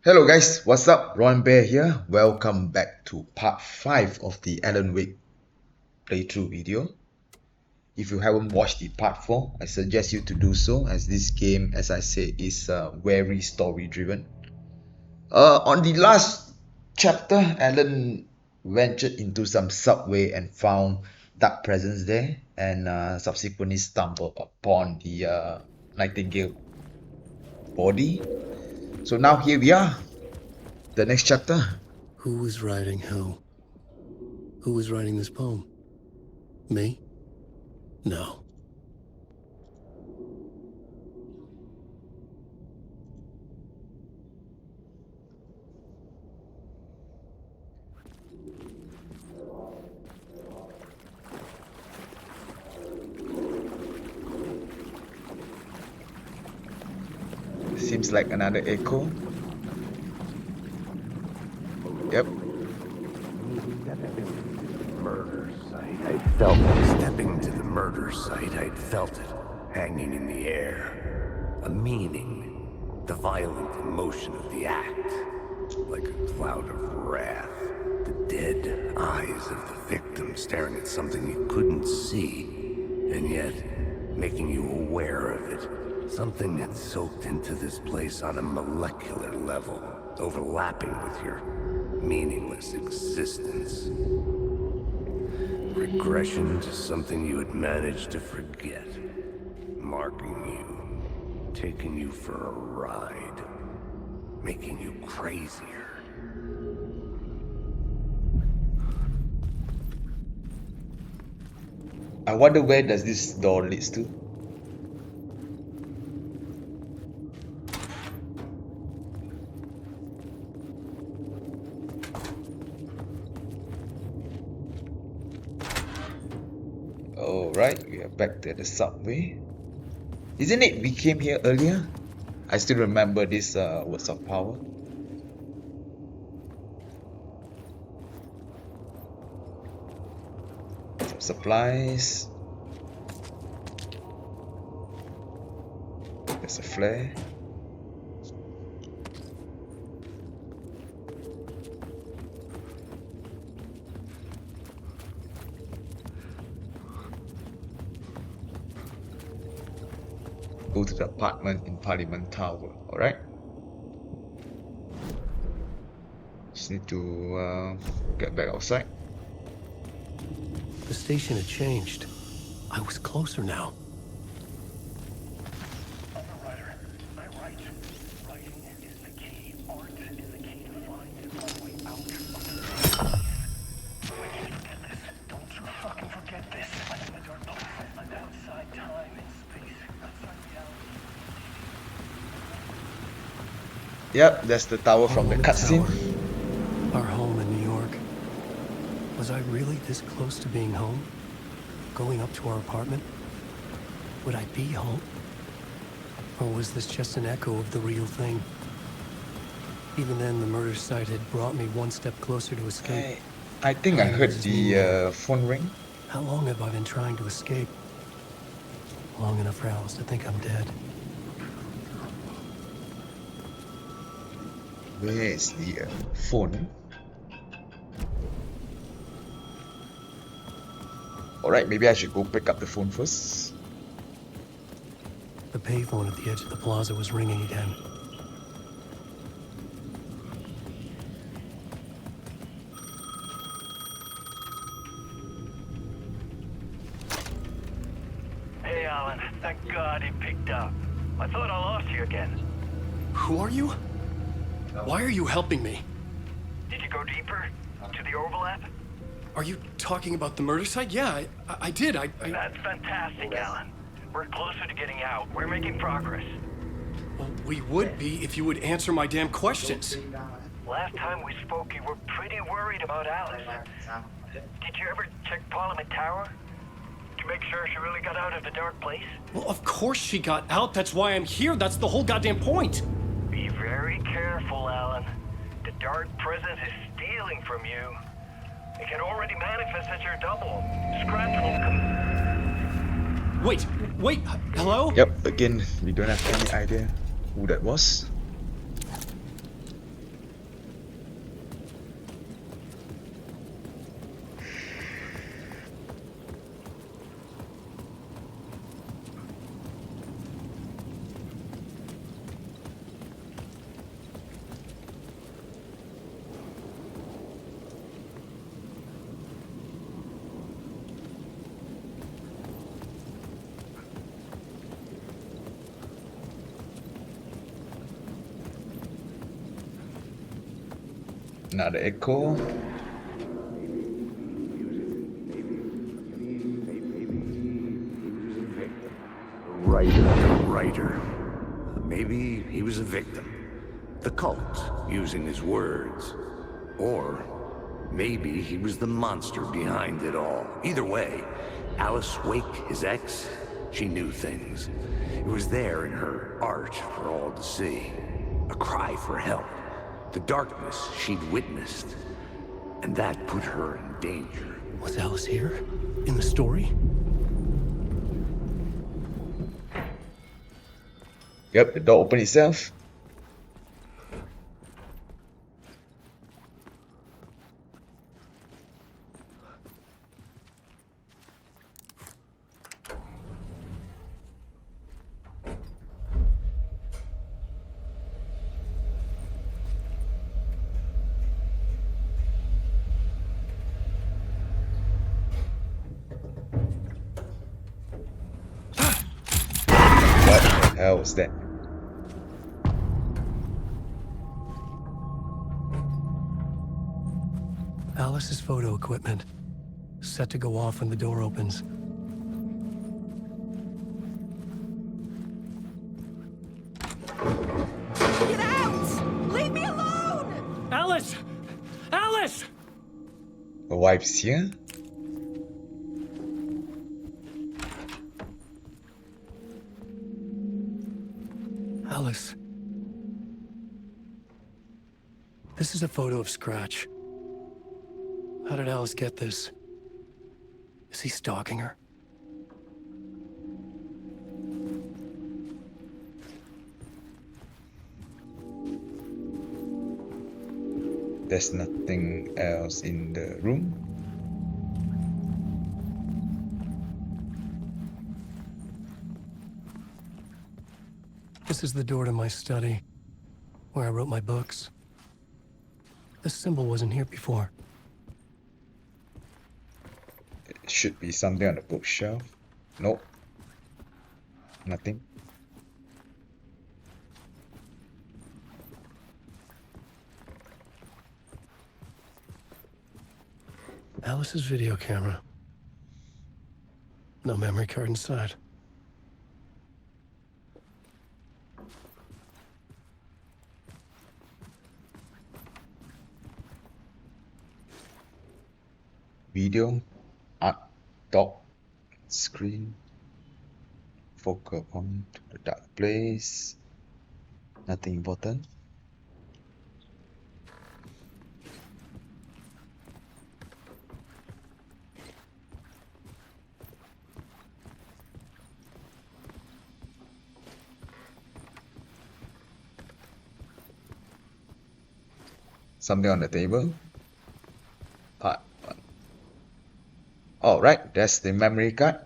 Hello guys, what's up? Ron Bear here. Welcome back to part 5 of the Alan Wake playthrough video. If you haven't watched the part 4, I suggest you to do so, as this game, as I said, is very story driven. On the last chapter, Alan ventured into some subway and found dark presence there, and subsequently stumbled upon the Nightingale body. So now here we are, the next chapter. Who was writing who? Who was writing this poem? Me? No. Seems like another echo. Yep. Murder site. I felt it. Stepping to the murder site, I'd felt it hanging in the air. A meaning. The violent emotion of the act. Like a cloud of wrath. The dead eyes of the victim staring at something you couldn't see, and yet making you aware of it. Something that soaked into this place on a molecular level, overlapping with your meaningless existence. Regression to something you had managed to forget. Marking you, taking you for a ride, making you crazier. I wonder where does this door leads to? Alright, we are back to the subway. Isn't it we came here earlier? I still remember this words of power. Some supplies. There's a flare. Go to the apartment in Parliament Tower, alright? Just need to get back outside. The station had changed. I was closer now. I'm a writer. I write. Writing is the key. Art is the key to find my way out of this place. Don't forget this. Don't you fucking forget this. I'm in a dark place. I'm outside time and space. Outside reality. Yep, that's the tower from the cutscene. Our home in New York. Was I really this close to being home? Going up to our apartment? Would I be home? Or was this just an echo of the real thing? Even then, the murder site had brought me one step closer to escape. I think I heard the phone ring. How long have I been trying to escape? Long enough for Alice to think I'm dead. Where is the phone? Alright, maybe I should go pick up the phone first. The payphone at the edge of the plaza was ringing again. Hey, Alan. Thank God he picked up. I thought I lost you again. Who are you? Why are you helping me? Did you go deeper? To the overlap? Are you talking about the murder site? Yeah, I did. That's fantastic, Alan. We're closer to getting out. We're making progress. Well, we would be if you would answer my damn questions. Last time we spoke, you were pretty worried about Alice. Did you ever check Parliament Tower? To make sure she really got out of the dark place? Well, of course she got out. That's why I'm here. That's the whole goddamn point. Be very careful, Alan. The dark presence is stealing from you. It can already manifest as your double. Scraps will come. Wait, hello? Yep, again, we don't have any idea who that was. Another echo. Writer. Maybe he was a victim. The cult, using his words. Or maybe he was the monster behind it all. Either way, Alice Wake, his ex, she knew things. It was there in her art for all to see. A cry for help. The darkness she'd witnessed. And that put her in danger. Was Alice here? In the story? Yep, the door opened itself. What the hell was that? Alice's photo equipment. Set to go off when the door opens. Get out! Leave me alone! Alice! Alice! The wife's here? Alice. This is a photo of Scratch. How did Alice get this? Is he stalking her? There's nothing else in the room. This is the door to my study, where I wrote my books. This symbol wasn't here before. It should be something on the bookshelf. Nope. Nothing. Alice's video camera. No memory card inside. Video, art, dock, screen, focal point to the dark place. Nothing important. Something on the table. Part 1. Oh, right, that's the memory card.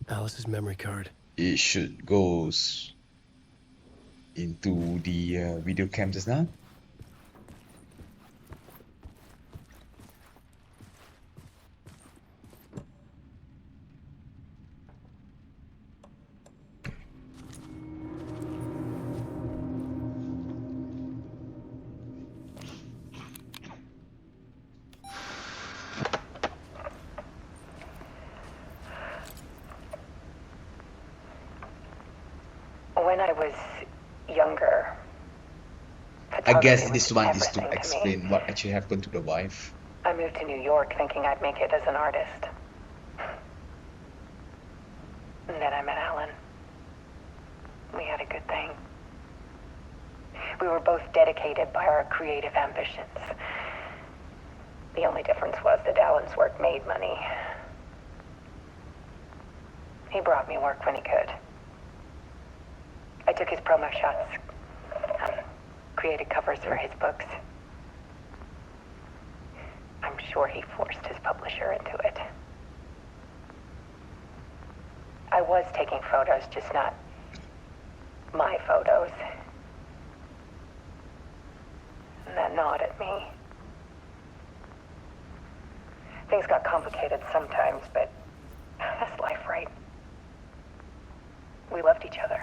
Alice's memory card. It should goes into the video cam just now. When I was younger, I guess photography this was one is to everything me. explain what actually happened to the wife. I moved to New York thinking I'd make it as an artist. And then I met Alan. We had a good thing. We were both dedicated by our creative ambitions. The only difference was that Alan's work made money. He brought me work when he could. I took his promo shots, created covers for his books. I'm sure he forced his publisher into it. I was taking photos, just not my photos. And that gnawed at me. Things got complicated sometimes, but that's life, right? We loved each other.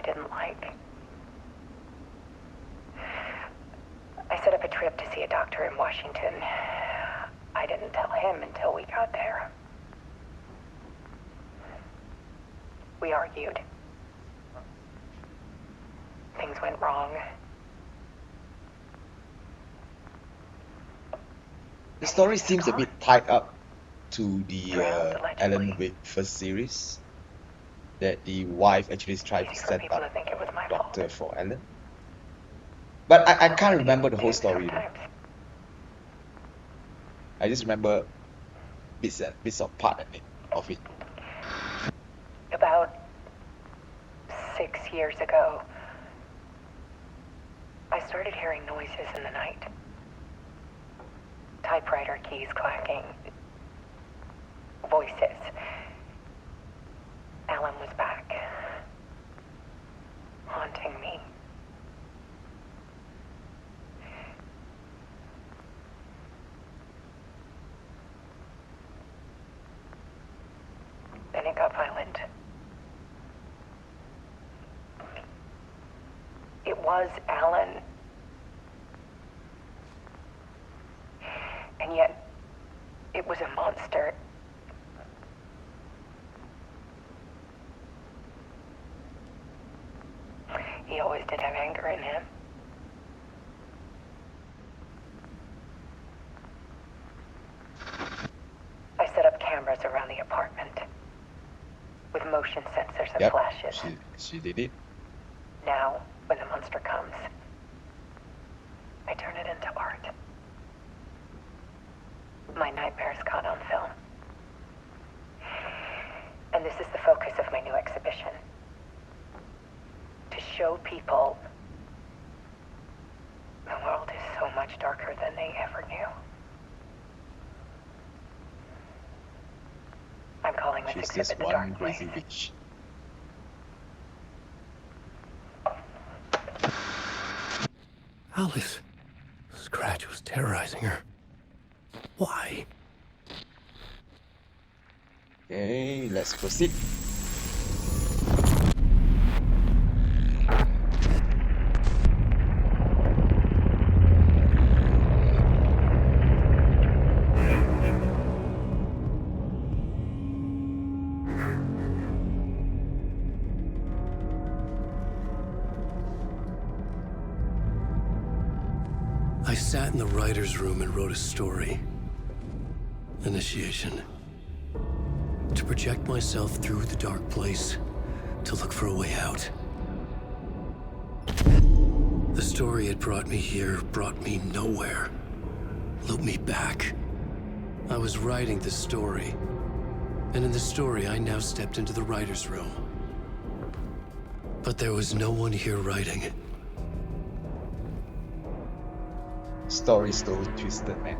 I didn't like. I set up a trip to see a doctor in Washington. I didn't tell him until we got there. We argued. Things went wrong. The story seems a bit tied up to the Drowned, allegedly. Alan Wake first series, that the wife actually tried to Easy for set people up to think it was my a doctor fault. for Alan. But I can't remember the whole story. Sometimes. I just remember bits of part of it. About 6 years ago, I started hearing noises in the night. Typewriter keys clacking. Voices. Alan was back. Haunting me. Then it got violent. It was Alan. And yet, it was a monster. He always did have anger in him. I set up cameras around the apartment with motion sensors and Yep, flashes. she did it. Now, when the monster comes, I turn it into art. My nightmares caught on film. And this is the focus of my new exhibition. To show people the world is so much darker than they ever knew. I'm calling this She's exhibit just The one Dark Place. crazy witch. Alice. Scratch was terrorizing her. Why? Okay, let's proceed. I sat in the writer's room and wrote a story. Initiation. To project myself through the dark place, to look for a way out. The story had brought me here, brought me nowhere. Looped me back. I was writing the story. And in the story, I now stepped into the writer's room. But there was no one here writing. Story so twisted, man.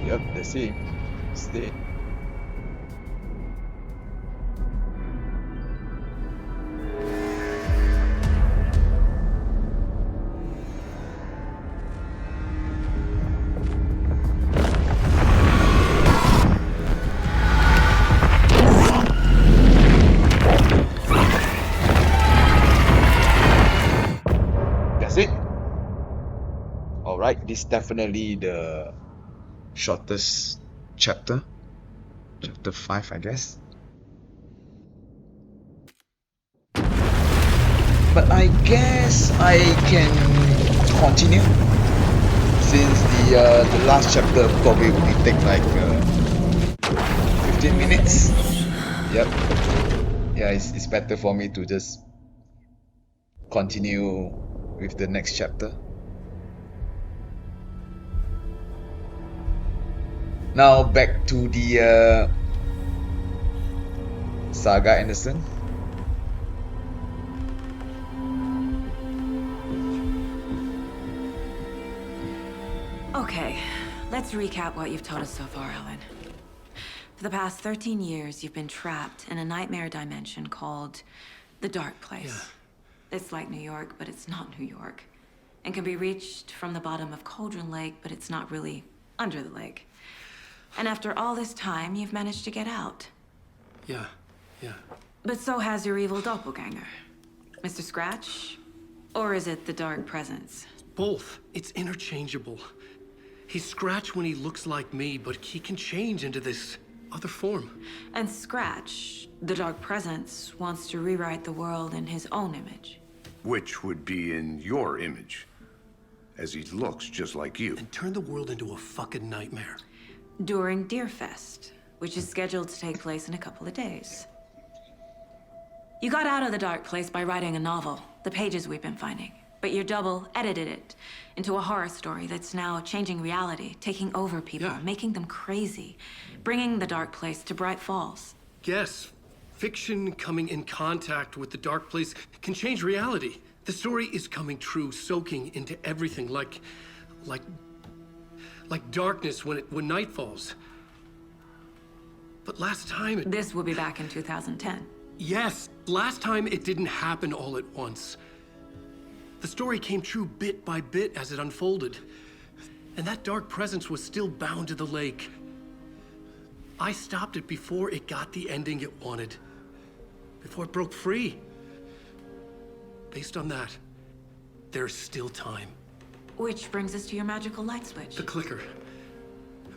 Yep, that's him. He's dead. That's it. Alright, this is definitely the shortest chapter. Chapter 5, I guess. But I guess I can continue, since the last chapter probably only take like 15 minutes. Yep. Yeah, it's better for me to just continue with the next chapter. Now back to the Saga Anderson. Okay, let's recap what you've told us so far, Alan. For the past 13 years, you've been trapped in a nightmare dimension called the Dark Place. It's like New York, but it's not New York. And can be reached from the bottom of Cauldron Lake, but it's not really under the lake. And after all this time, you've managed to get out. Yeah, yeah. But so has your evil doppelganger. Mr. Scratch? Or is it the Dark Presence? Both. It's interchangeable. He's Scratch when he looks like me, but he can change into this other form. And Scratch, the Dark Presence, wants to rewrite the world in his own image. Which would be in your image, as he looks just like you. And turn the world into a fucking nightmare. During Deerfest, which is scheduled to take place in a couple of days. You got out of the dark place by writing a novel, the pages we've been finding. But your double edited it into a horror story that's now changing reality, taking over people, Yeah. making them crazy, bringing the dark place to Bright Falls. Yes, fiction coming in contact with the dark place can change reality. The story is coming true, soaking into everything like darkness when night falls. But last time This will be back in 2010. Yes, last time it didn't happen all at once. The story came true bit by bit as it unfolded. And that dark presence was still bound to the lake. I stopped it before it got the ending it wanted. Before it broke free. Based on that, there's still time. Which brings us to your magical light switch. The clicker.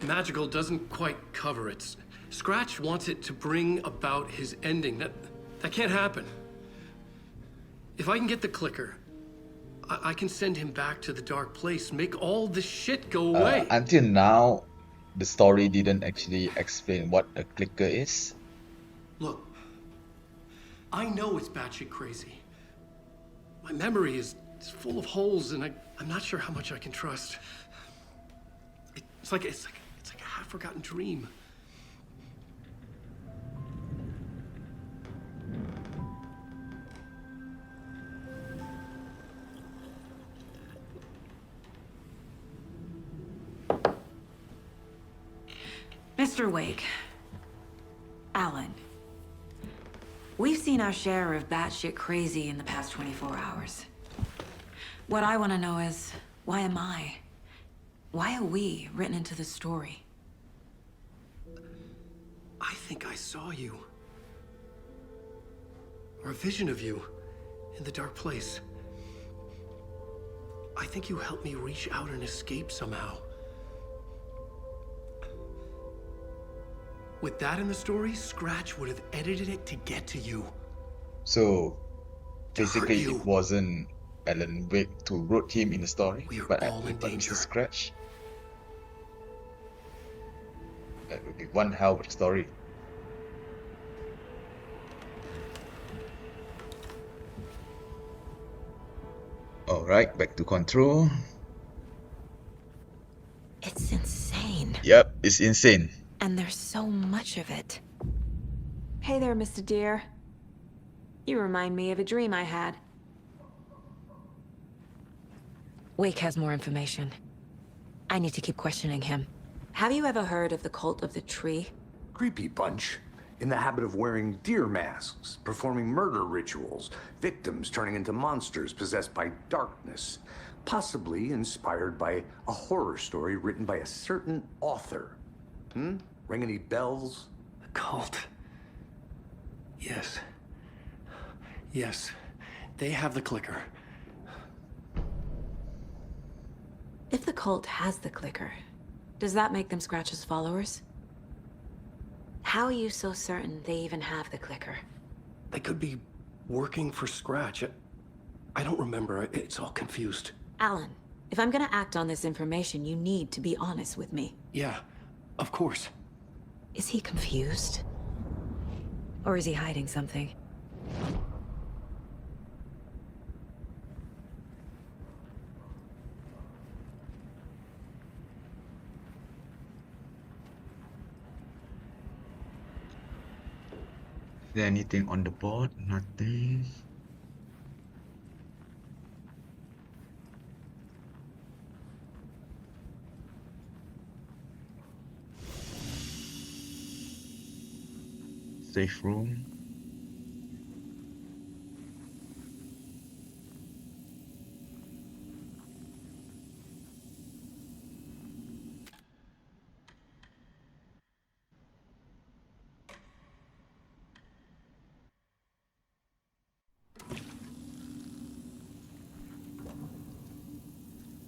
Magical doesn't quite cover it. Scratch wants it to bring about his ending. That can't happen. If I can get the clicker, I can send him back to the dark place, make all this shit go away. Until now, the story didn't actually explain what a clicker is. Look, I know it's batshit crazy. My memory is full of holes, and I'm not sure how much I can trust. It's like a half-forgotten dream. Mr. Wake. Alan. We've seen our share of batshit crazy in the past 24 hours. What I want to know is, why am I? Why are we written into the story? I think I saw you. Or a vision of you in the dark place. I think you helped me reach out and escape somehow. With that in the story, Scratch would have edited it to get to you. So To hurt basically, you. it wasn't Alan Wake who wrote him in the story, We are but all in Mr. danger. Scratch. That would be one hell of a story. Alright, back to control. It's insane. Yep, it's insane. And there's so much of it. Hey there, Mr. Deer. You remind me of a dream I had. Wake has more information. I need to keep questioning him. Have you ever heard of the cult of the tree? Creepy bunch. In the habit of wearing deer masks, performing murder rituals, victims turning into monsters possessed by darkness, possibly inspired by a horror story written by a certain author. Ring any bells? The cult. Yes. Yes. They have the clicker. If the cult has the clicker, does that make them Scratch's followers? How are you so certain they even have the clicker? They could be working for Scratch. I don't remember. It's all confused. Alan, if I'm gonna act on this information, you need to be honest with me. Yeah, of course. Is he confused? Or is he hiding something? Is there anything on the board? Nothing. Safe room.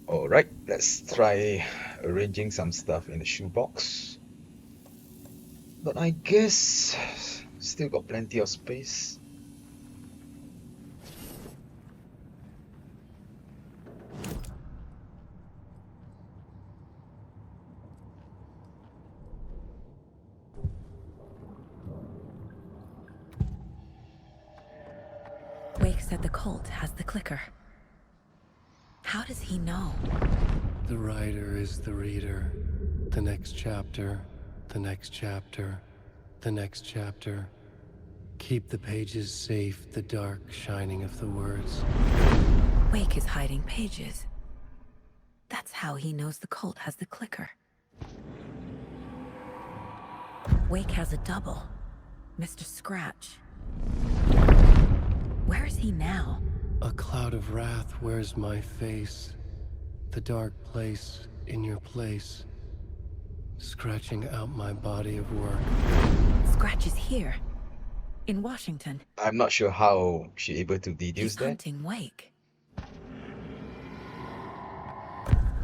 Alright, let's try arranging some stuff in the shoebox. But I guess still got plenty of space. Wake said the cult has the clicker. How does he know? The writer is the reader. The next chapter, the next chapter, the next chapter. Keep the pages safe, the dark shining of the words. Wake is hiding pages. That's how he knows the cult has the clicker. Wake has a double. Mr. Scratch. Where is he now? A cloud of wrath wears my face. The dark place in your place. Scratching out my body of work. Scratch is here. In Washington. I'm not sure how she's able to deduce He's that. hunting Wake.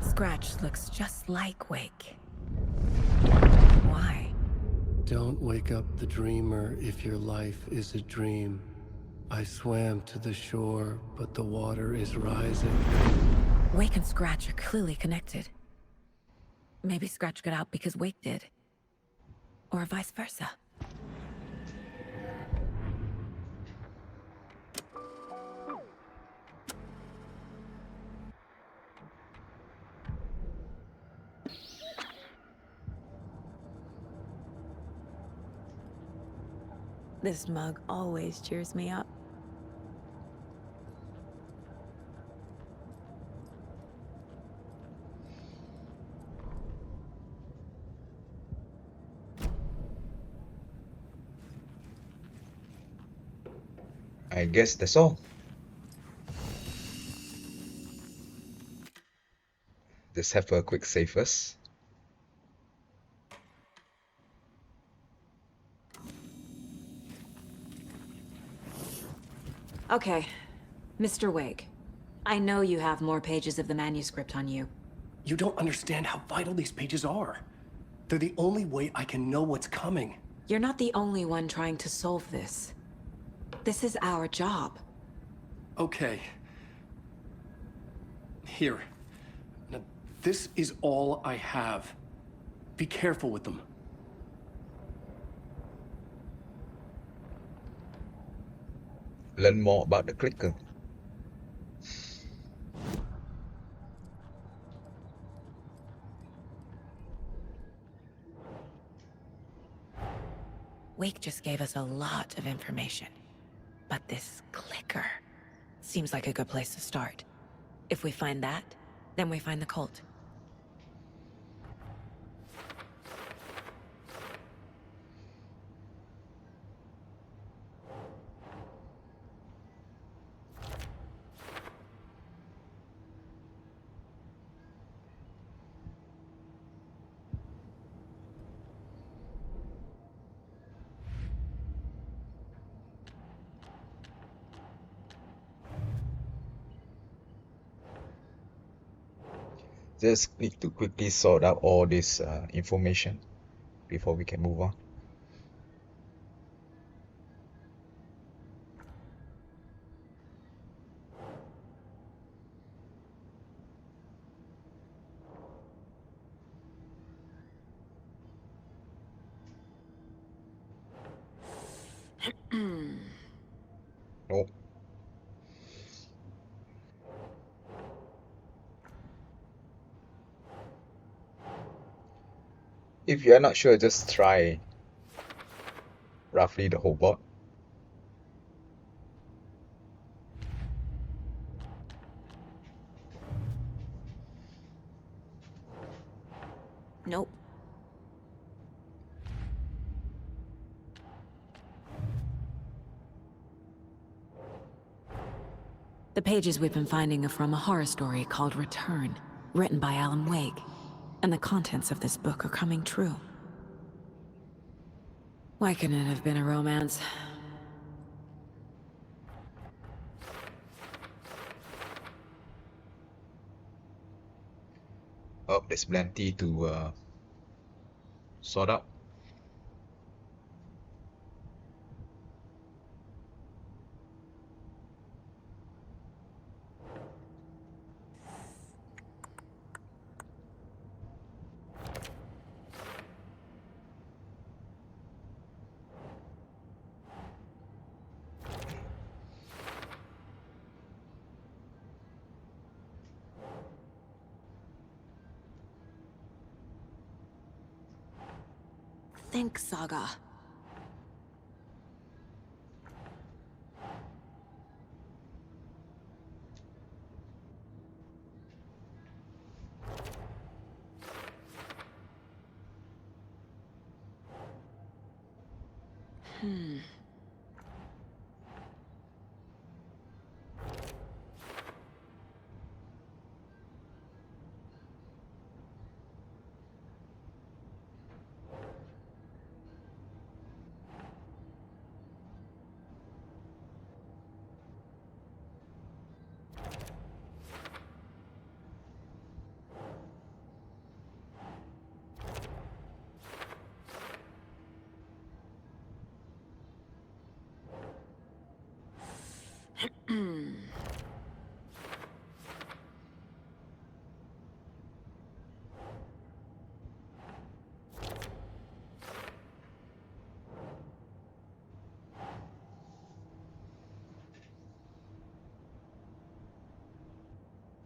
Scratch looks just like Wake. Why? Don't wake up the dreamer if your life is a dream. I swam to the shore, but the water is rising. Wake and Scratch are clearly connected. Maybe Scratch got out because Wake did. Or vice versa. This mug always cheers me up. I guess that's all. Just have a quick save first. Okay, Mr. Wake. I know you have more pages of the manuscript on you. You don't understand how vital these pages are. They're the only way I can know what's coming. You're not the only one trying to solve this. This is our job. Okay. Here. Now, this is all I have. Be careful with them. Learn more about the clicker. Wake just gave us a lot of information. But this clicker seems like a good place to start. If we find that, then we find the cult. Just need to quickly sort out all this information before we can move on. Oh. If you are not sure, just try roughly the whole board. Nope. The pages we've been finding are from a horror story called Return, written by Alan Wake. And the contents of this book are coming true. Why couldn't it have been a romance? there's plenty to sort out. Think, Saga.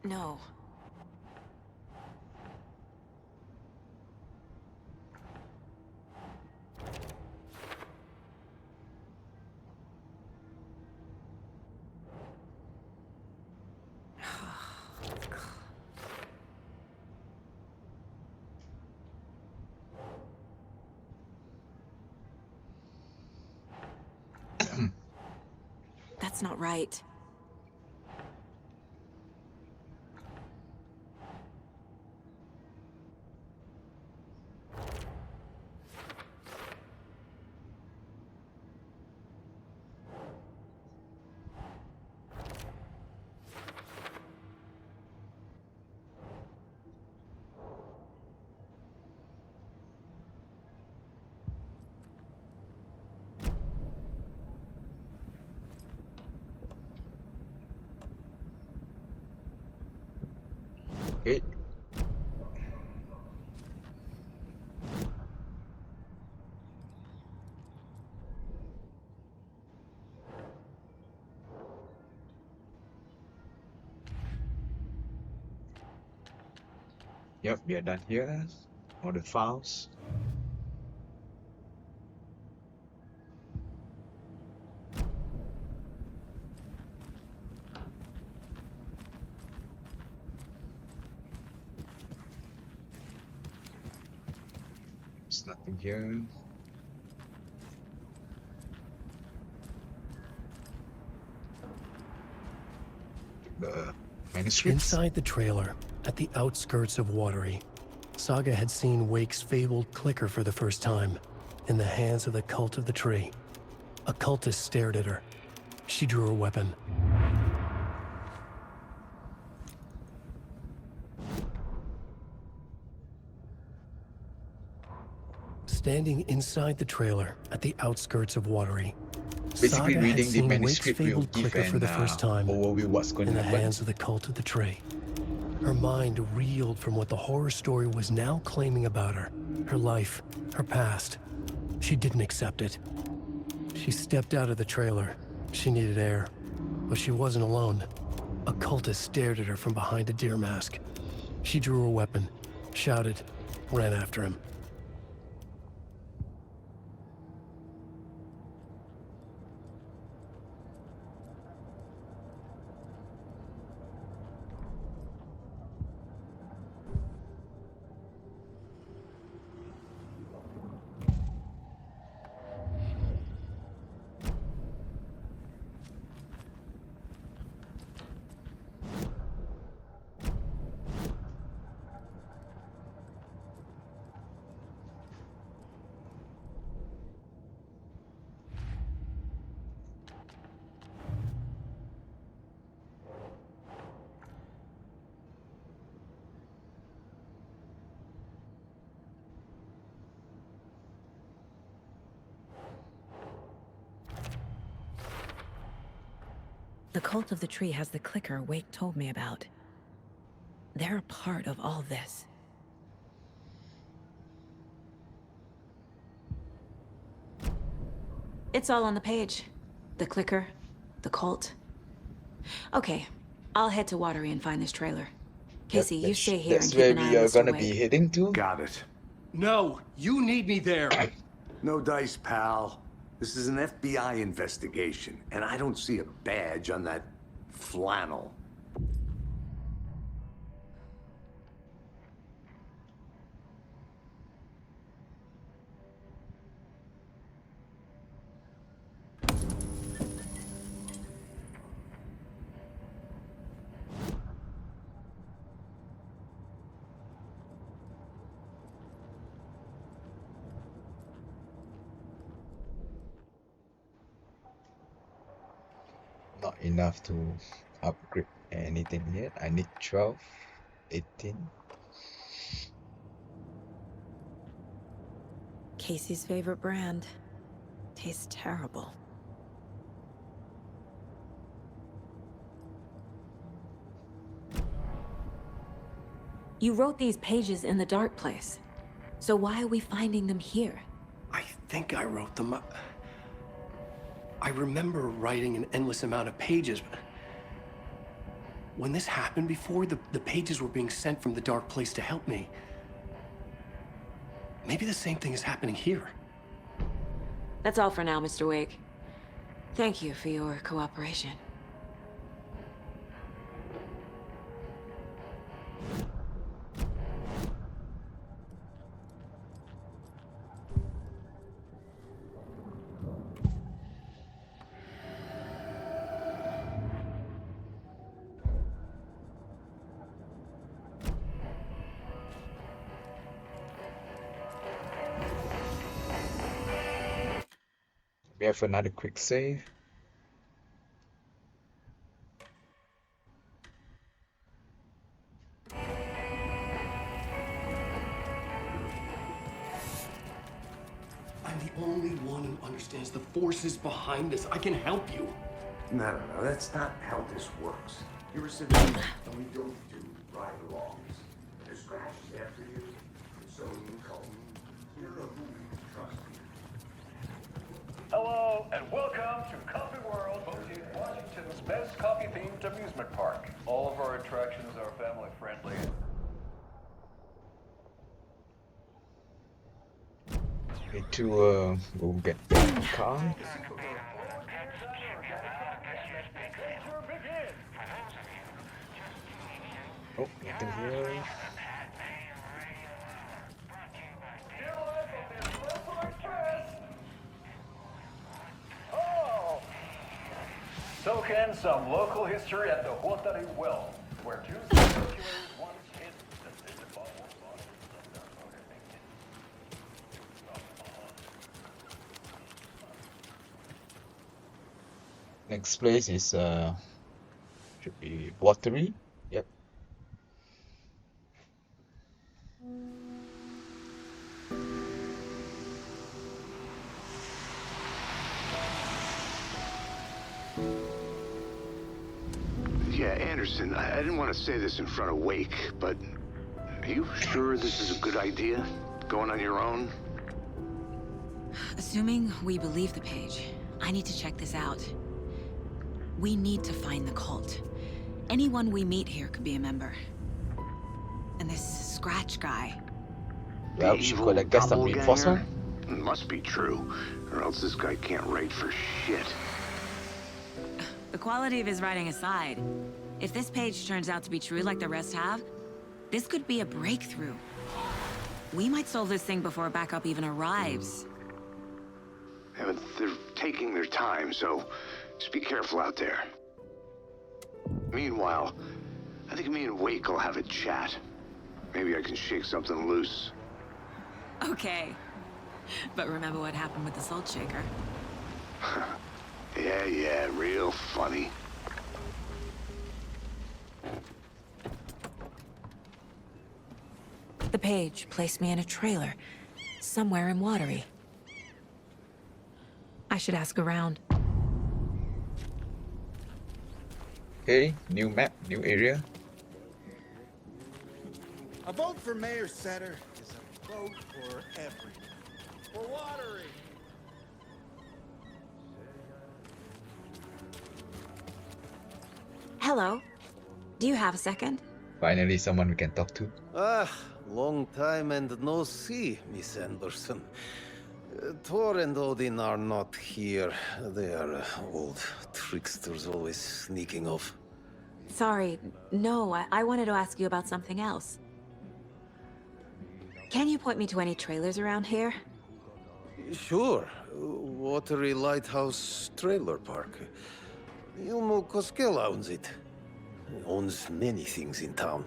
No. That's not right. Okay. Yep, we are done here. All the files. There's nothing here. The manuscripts. Inside the trailer, at the outskirts of Watery, Saga had seen Wake's fabled clicker for the first time, in the hands of the Cult of the Tree. A cultist stared at her. She drew her weapon. Standing inside the trailer, at the outskirts of Watery, Basically, Saga had reading the seen Wake's manuscript will fabled give clicker for the an first time, overview what's going in to the happen. hands of the Cult of the Tree. Her mind reeled from what the horror story was now claiming about her. Her life, her past. She didn't accept it. She stepped out of the trailer. She needed air. But she wasn't alone. A cultist stared at her from behind a deer mask. She drew her weapon, shouted, ran after him. The cult of the tree has the clicker Wake told me about. They're a part of all this. It's all on the page. The clicker, the cult. Okay, I'll head to Watery and find this trailer. Casey, you stay here and That's keep where an eye we on are Mr. gonna Wake. be heading to. Got it. No, you need me there. No dice, pal. This is an FBI investigation, and I don't see a badge on that flannel. Not enough to upgrade anything yet. I need 12, 18. Casey's favorite brand. Tastes terrible. You wrote these pages in the dark place. So why are we finding them here? I think I wrote them up. I remember writing an endless amount of pages, but when this happened before, the pages were being sent from the dark place to help me. Maybe the same thing is happening here. That's all for now, Mr. Wake. Thank you for your cooperation. We have another quick save. I'm the only one who understands the forces behind this. I can help you. No, that's not how this works. You're a civilian, and we don't do ride-alongs. There's scratches after you, and so you call me. You know who we can trust you. Hello, and welcome to Coffee World, voted Washington's best coffee-themed amusement park. All of our attractions are family-friendly. Need to go get the car. Oh, nothing here. Soak in some local history at the Huatari Well, where two circulars once hid the bottle of Next place is should be Watery. Yep. Yeah, Anderson, I didn't want to say this in front of Wake, but are you sure this is a good idea? Going on your own? Assuming we believe the page, I need to check this out. We need to find the cult. Anyone we meet here could be a member. And this Scratch guy. Well, she could have guessed some reinforcement. Must be true, or else this guy can't write for shit. The quality of his writing aside, if this page turns out to be true like the rest have, this could be a breakthrough. We might solve this thing before backup even arrives. Yeah, but they're taking their time, so just be careful out there. Meanwhile, I think me and Wake will have a chat. Maybe I can shake something loose. Okay. But remember what happened with the salt shaker? Yeah, real funny. The page placed me in a trailer, somewhere in Watery. I should ask around. Okay, new map, new area. A vote for Mayor Setter is a vote for everything. For watering. Hello. Do you have a second? Finally, someone we can talk to. Ah, long time and no see, Miss Anderson. Thor and Odin are not here. They are old tricksters always sneaking off. Sorry. No, I wanted to ask you about something else. Can you point me to any trailers around here? Sure. Watery Lighthouse Trailer Park. Ilmo Koskela owns it. He owns many things in town.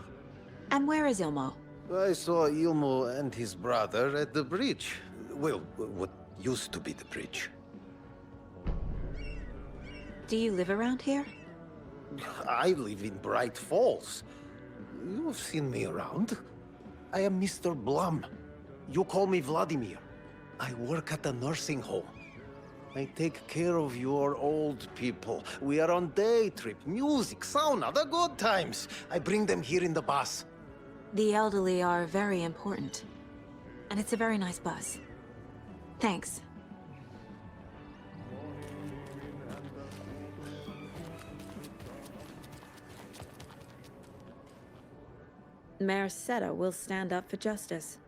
And where is Ilmo? I saw Ilmo and his brother at the bridge. Well, what used to be the bridge. Do you live around here? I live in Bright Falls. You've seen me around. I am Mr. Blum. You call me Vladimir. I work at a nursing home. I take care of your old people. We are on day trip, music, sauna, the good times. I bring them here in the bus. The elderly are very important. And it's a very nice bus. Thanks. Mayor Seta will stand up for justice.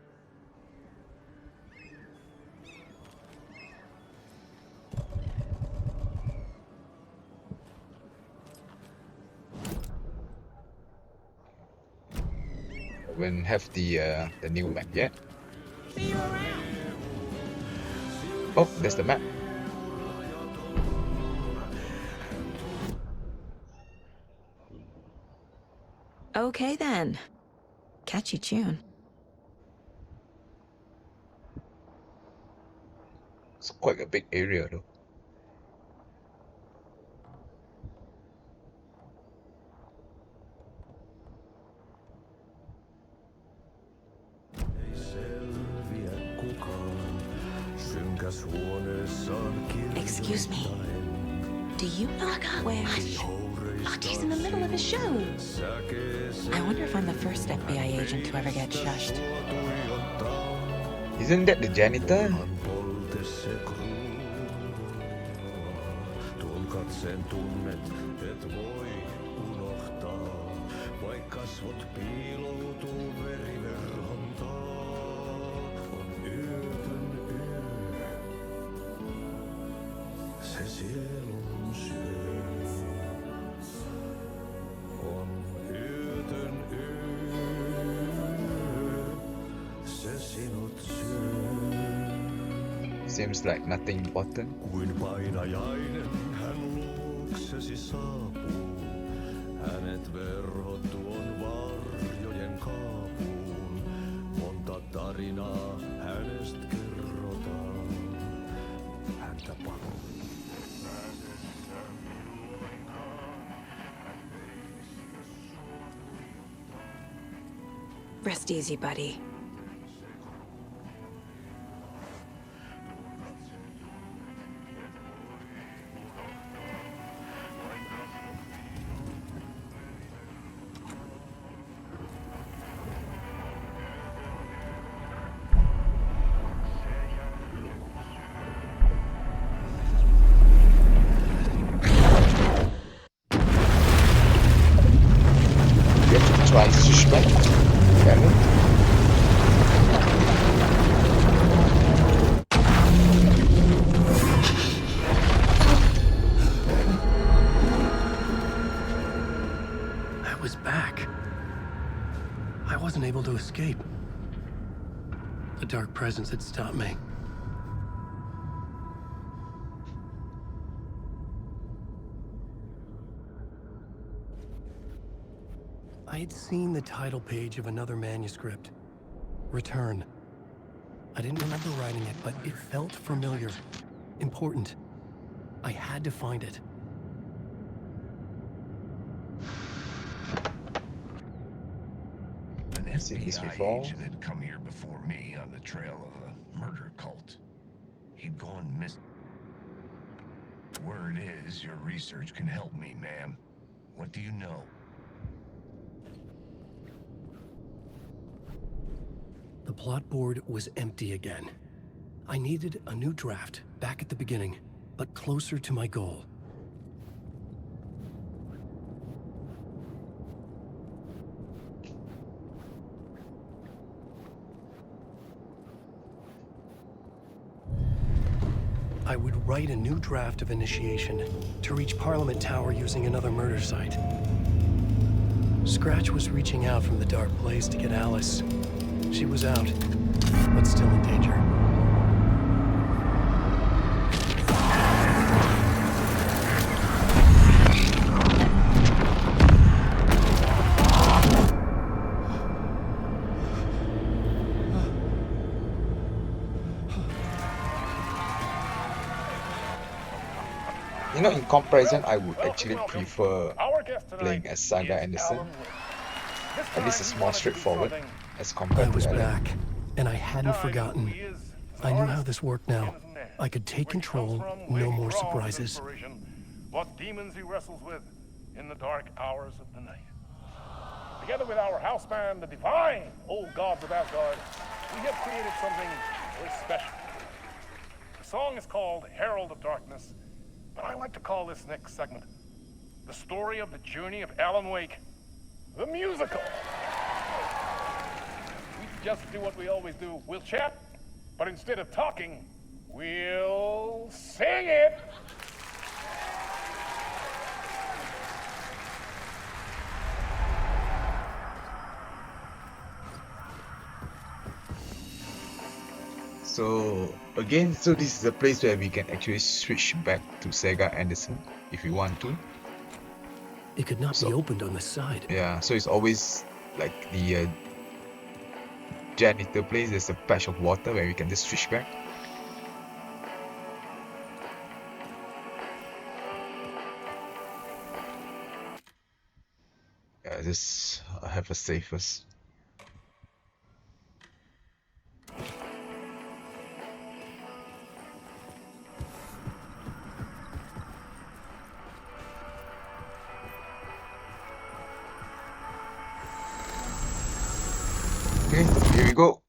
When have the new map yet? Oh, there's the map. Okay then. Catchy tune. It's quite a big area though. Excuse me. Do you know where... Look, he's in the middle of a show. I wonder if I'm the first FBI agent to ever get shushed. Isn't that the janitor? Seems like nothing important. Kuin painajainen hän luoksesi saapuu. Hänet verhot tuon varjojen kaapuun. Monta tarinaa hänestä kerrotaan. Häntä paloo. Rest easy, buddy. Try suspect. Damn it. I was back. I wasn't able to escape. The dark presence had stopped me. I had seen the title page of another manuscript. Return. I didn't remember writing it, but it felt familiar. Important. I had to find it. An Seen this FBI before? agent had come here before me on the trail of a murder cult. He'd gone missing. Word is, your research can help me, ma'am. What do you know? The plot board was empty again. I needed a new draft, back at the beginning, but closer to my goal. I would write a new draft of initiation to reach Parliament Tower using another murder site. Scratch was reaching out from the dark place to get Alice. She was out, but still in danger. You know, in comparison, I would actually prefer playing as Saga Anderson. At least it's more straightforward as I compared was to Alan. back, and I hadn't forgotten. I knew how this worked now. I could take control, no more surprises. What demons he wrestles with in the dark hours of the night. Together with our house band, the divine old gods of Asgard, we have created something very special. The song is called Herald of Darkness, but I like to call this next segment the story of the journey of Alan Wake, the musical. We just do what we always do. We'll chat, but instead of talking, we'll sing it. So again, so this is a place where we can actually switch back to Saga Anderson if we want to. It could not be opened on the side. Yeah, so it's always like the janitor place. There's a patch of water where we can just switch back. Yeah, just have a save first. Okay, here we go.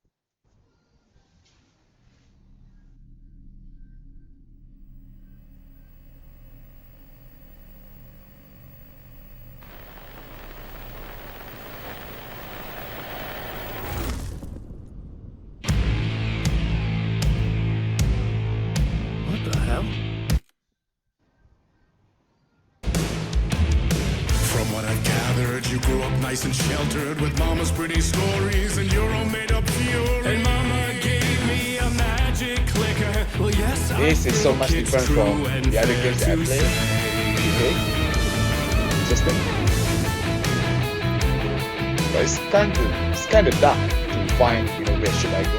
What the hell? From what I've gathered, you grew up nice and sheltered with mama's pretty stories and your own made up fury. And mama gave me a magic clicker. Well, yes, This is so much different from the other games that I played. Okay, just like, but it's kind of dark to find, you know, where should I go.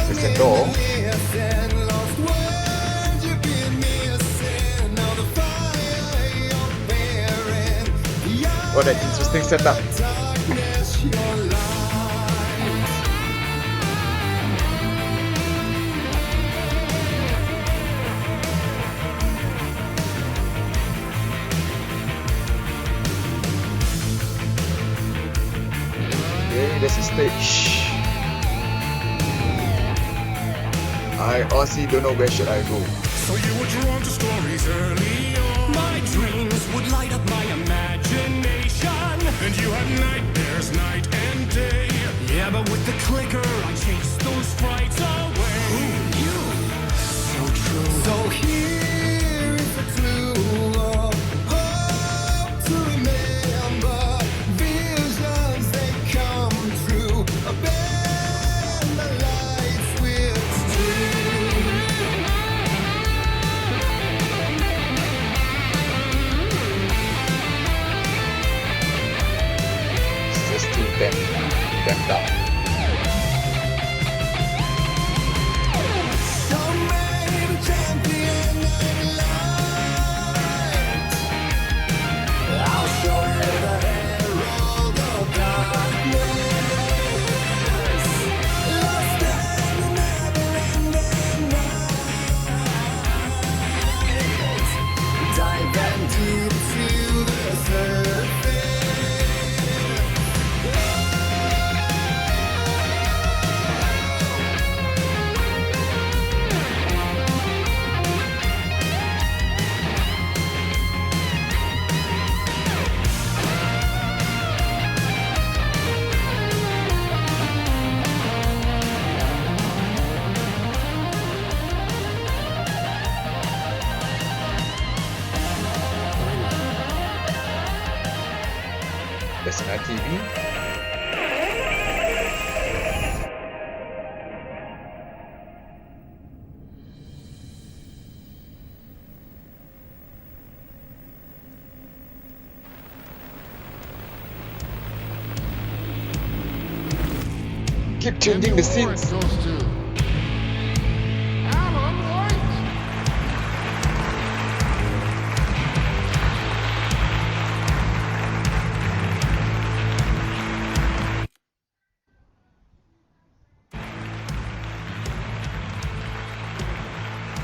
There's a door. What an interesting setup. Okay, there's a stage. I honestly don't know where should I go. So you were drawn to stories early on. My dreams would light up my imagination. And you had nightmares night and day. Yeah, but with the clicker, I chased those frights away. Who knew? So true. So here is a clue of hope to remember. Visions, they come true. Bend the lights with It's just too damn dark. Saga TV. Keep changing the scenes. Goes to Alan White.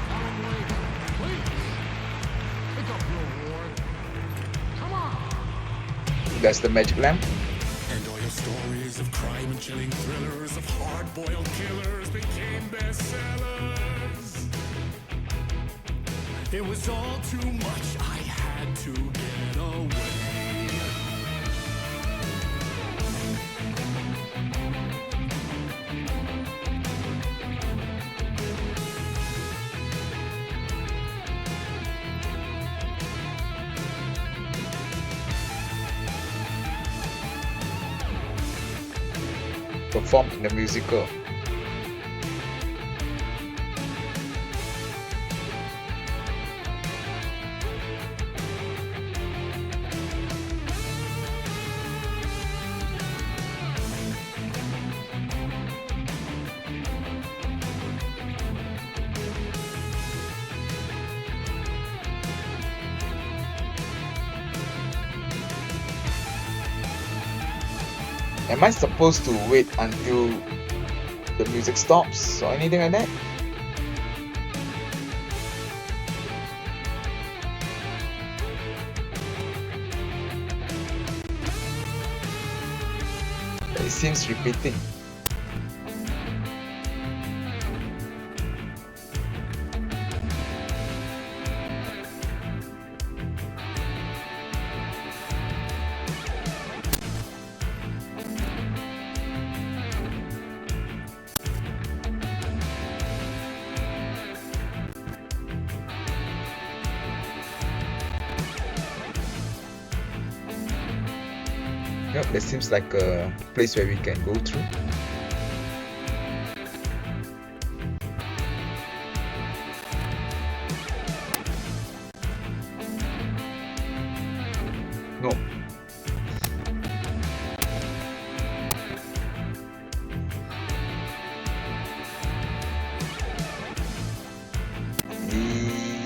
Alan White, please pick up your award. Come on. That's the magic lamp. And all your stories of crime and chilling thrillers of hard-boiled killers became bestsellers. It was all too much. I had to get away. Performed in the musical. Am I supposed to wait until the music stops or anything like that? It seems repeating. Yep, that seems like a place where we can go through. No.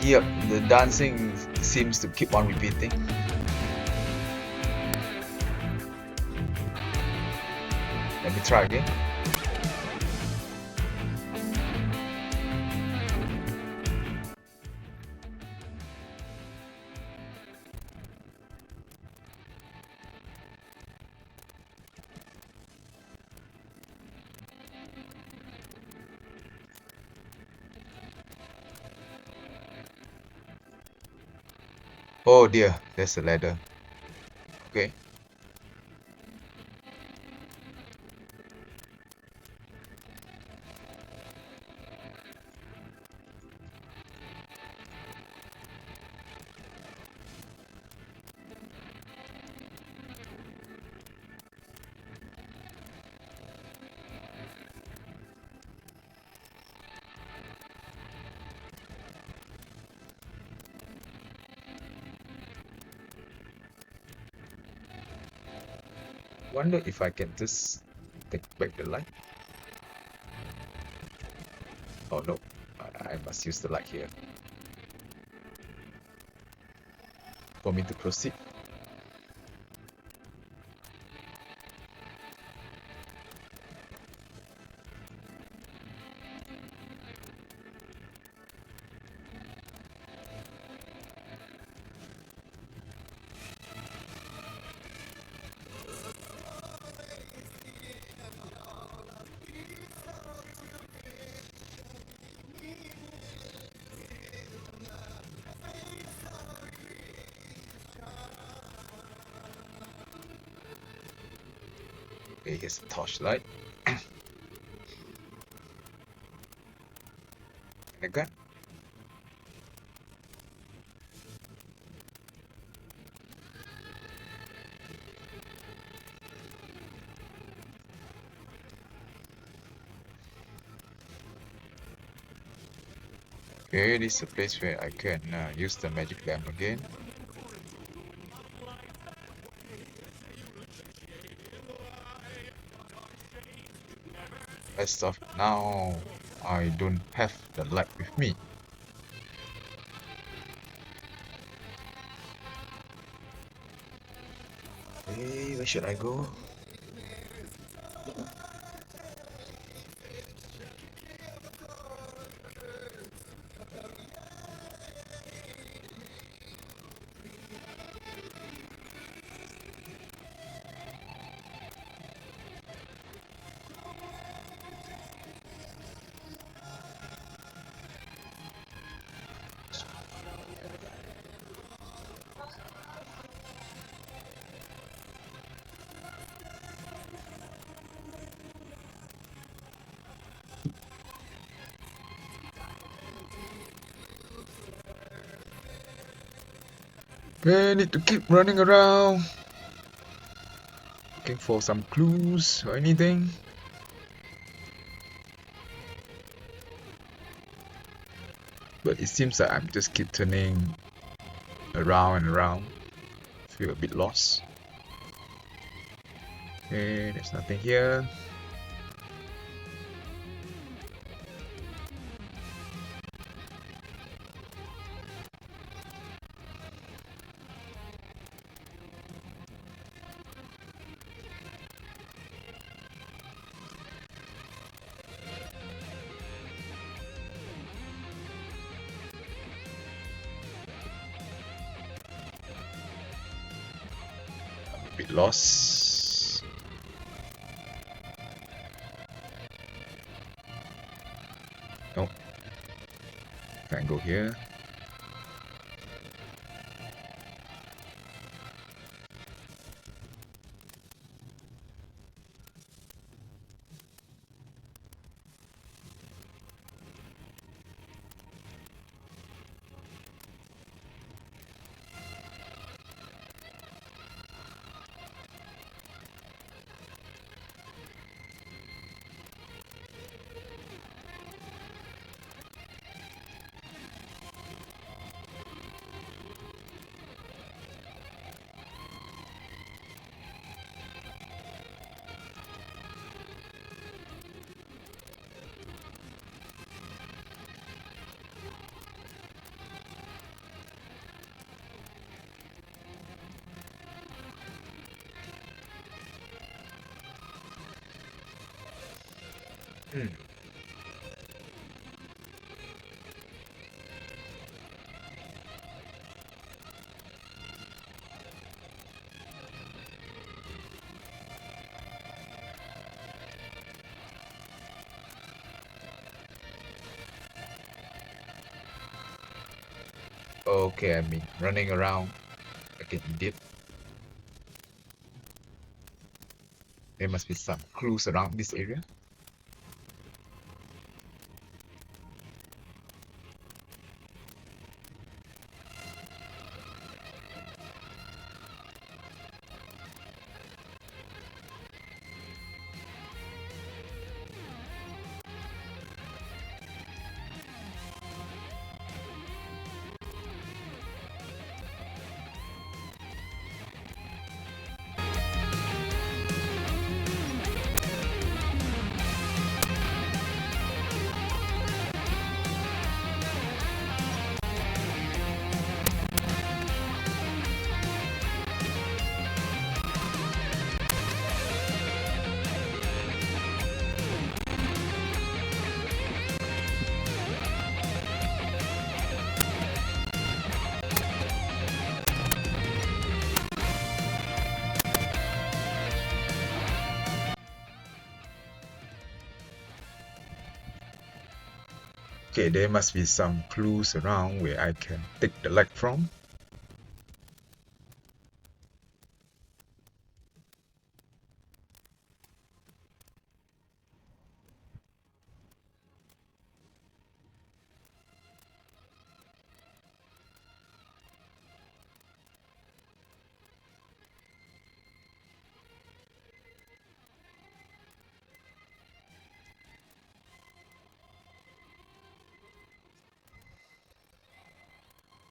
Yep, the dancing seems to keep on repeating. Let me try again. Oh dear, there's a ladder. Okay. Wonder if I can just take back the light. Oh no, I must use the light here for me to proceed. Okay, here's a torchlight. And a gun. Okay, this is a place where I can use the magic lamp again. As of now, I don't have the light with me. Hey, where should I go? Okay, need to keep running around, looking for some clues or anything. But it seems like I'm just keep turning around and around. Feel a bit lost. Okay, there's nothing here. I'm a bit lost. Nope. Can't go here. Hmm. Okay, I mean running around like an idiot. There must be some clues around this area. Okay, there must be some clues around where I can take the light from.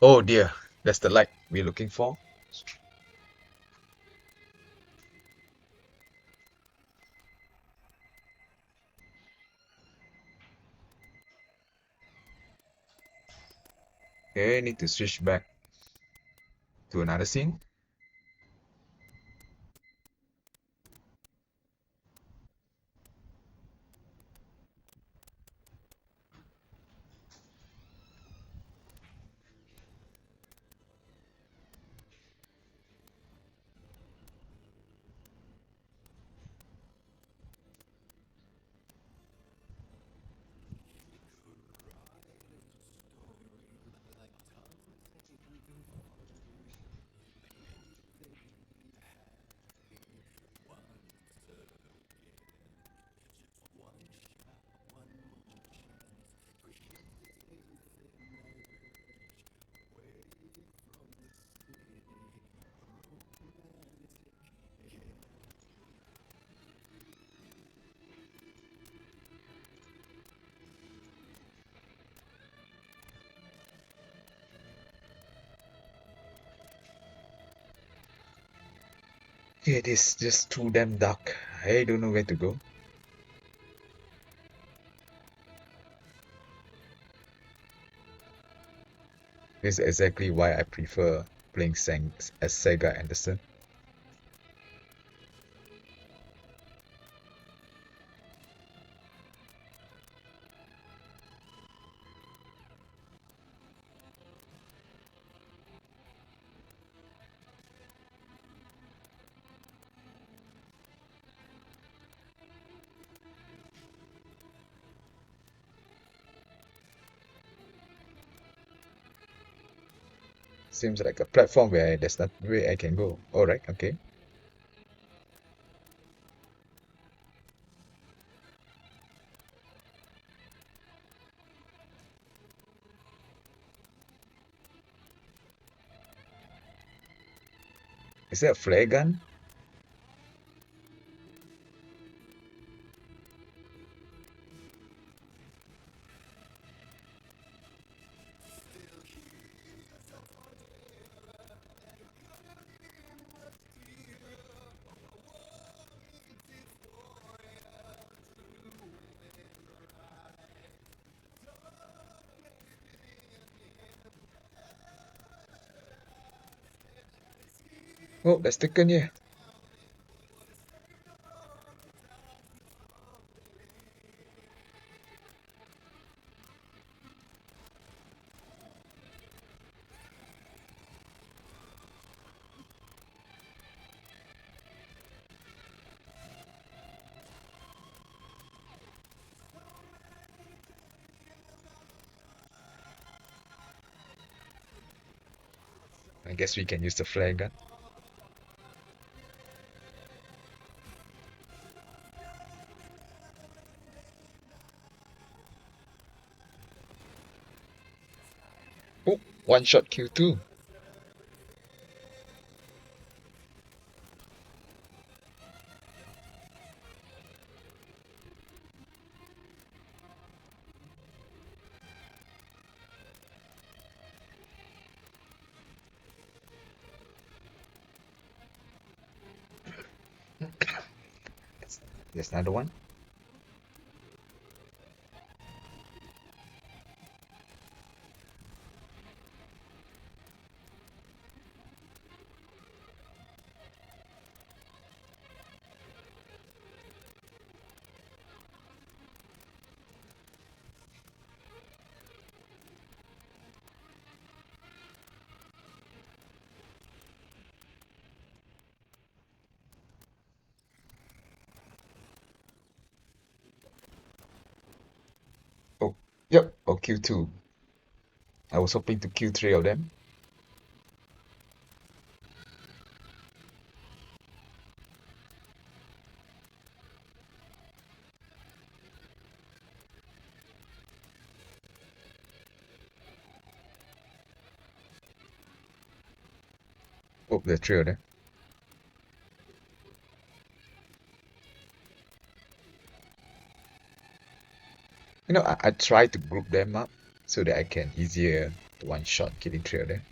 Oh dear, that's the light we're looking for. Okay, need to switch back to another scene. Okay, it is just too damn dark. I don't know where to go. This is exactly why I prefer playing as Saga Anderson. Seems like a platform where there's not way I can go. Alright, okay. Is that a flare gun? Oh, that's taken here. I guess we can use the flare gun. Oh, one shot kill too. There's another one. Oh, yep. Oh, kill two. I was hoping to kill three of them. Oh, there are three of them. I try to group them up so that I can easier One shot killing trio there.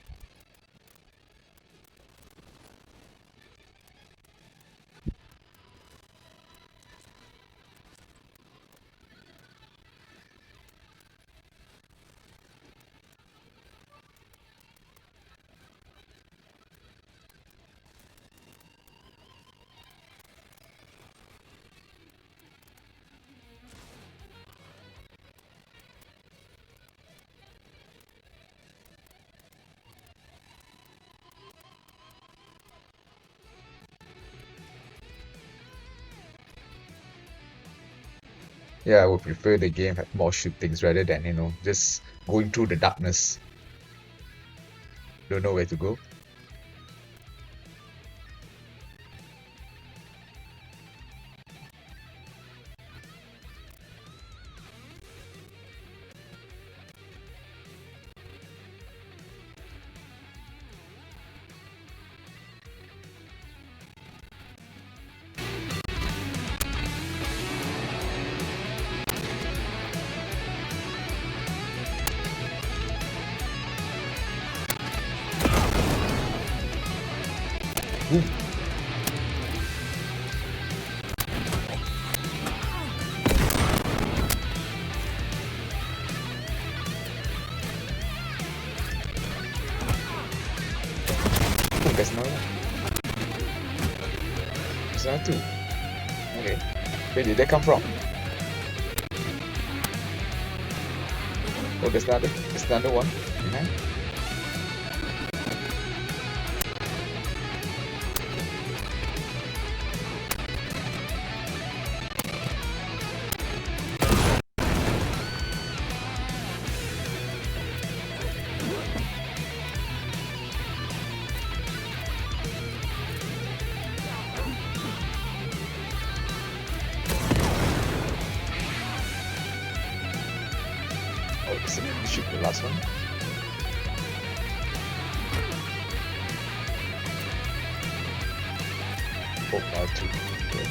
Yeah, I would prefer the game have more shootings rather than, just going through the darkness. Don't know where to go. Ooh. Oh, there's another one. There's another two. Okay. Where did they come from? Oh, there's another one behind. Oh, this is shoot the last one. Oh, now two. Okay.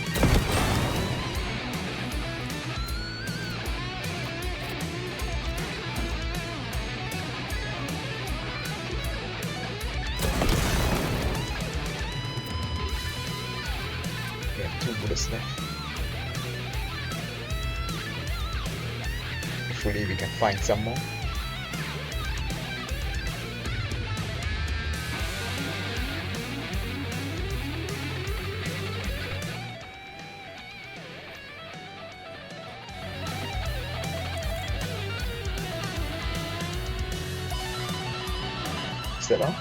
We have 2 bullets left. Hopefully we can find some more. Is that all?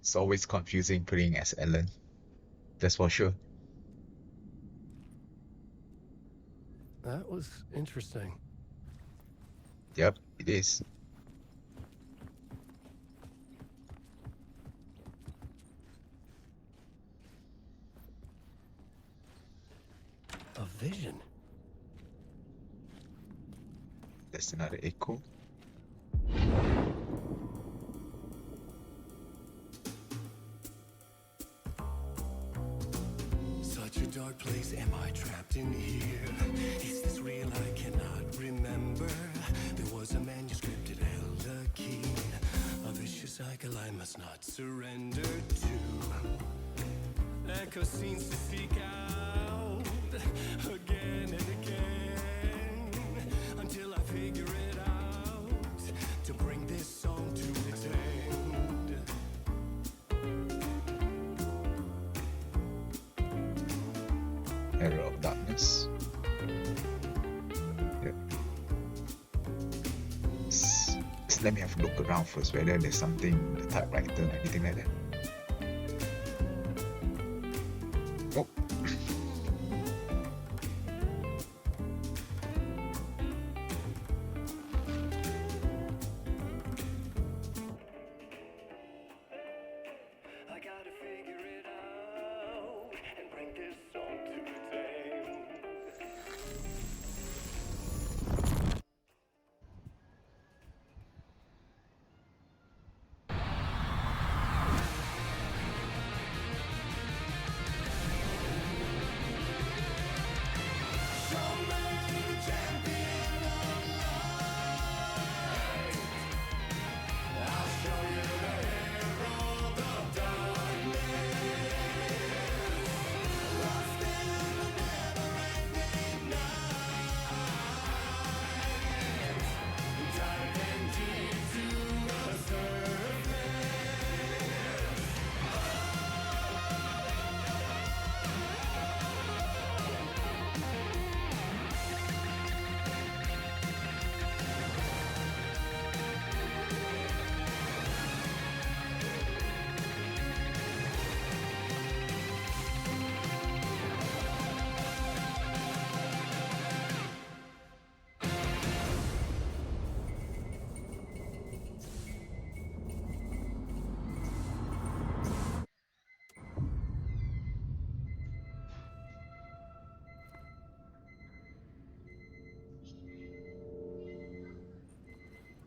It's always confusing playing as Alan. That's for sure. That was interesting. Yep, it is. A vision. That's another echo. Such a dark place, am I trapped in here? Is this real? I cannot remember. There was a manuscript, it held a key. A vicious cycle I must not surrender to. Echo scenes to seek out again and again until I figure it out to bring this song to its end. Era of Darkness. Yep. Let me have a look around first whether there's something, the typewriter or anything like that. Oh.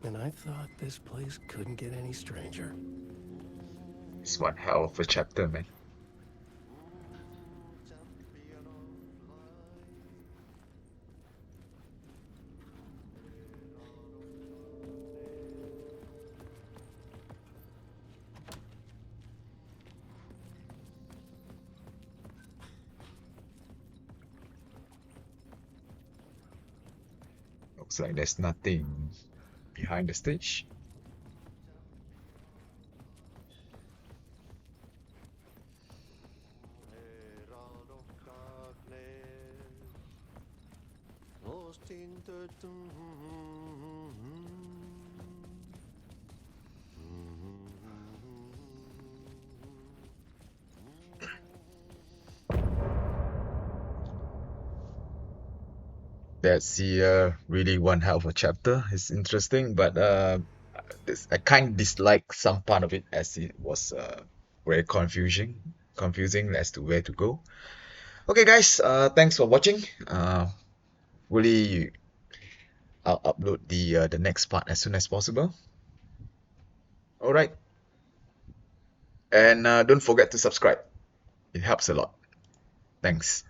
And I thought this place couldn't get any stranger. It's one hell of a chapter, man. Looks like there's nothing behind the stage. That's the really one hell of a chapter. It's interesting, but I kind of dislike some part of it as it was very confusing as to where to go. Okay, guys, thanks for watching. Really, I'll upload the next part as soon as possible. All right, and don't forget to subscribe. It helps a lot. Thanks.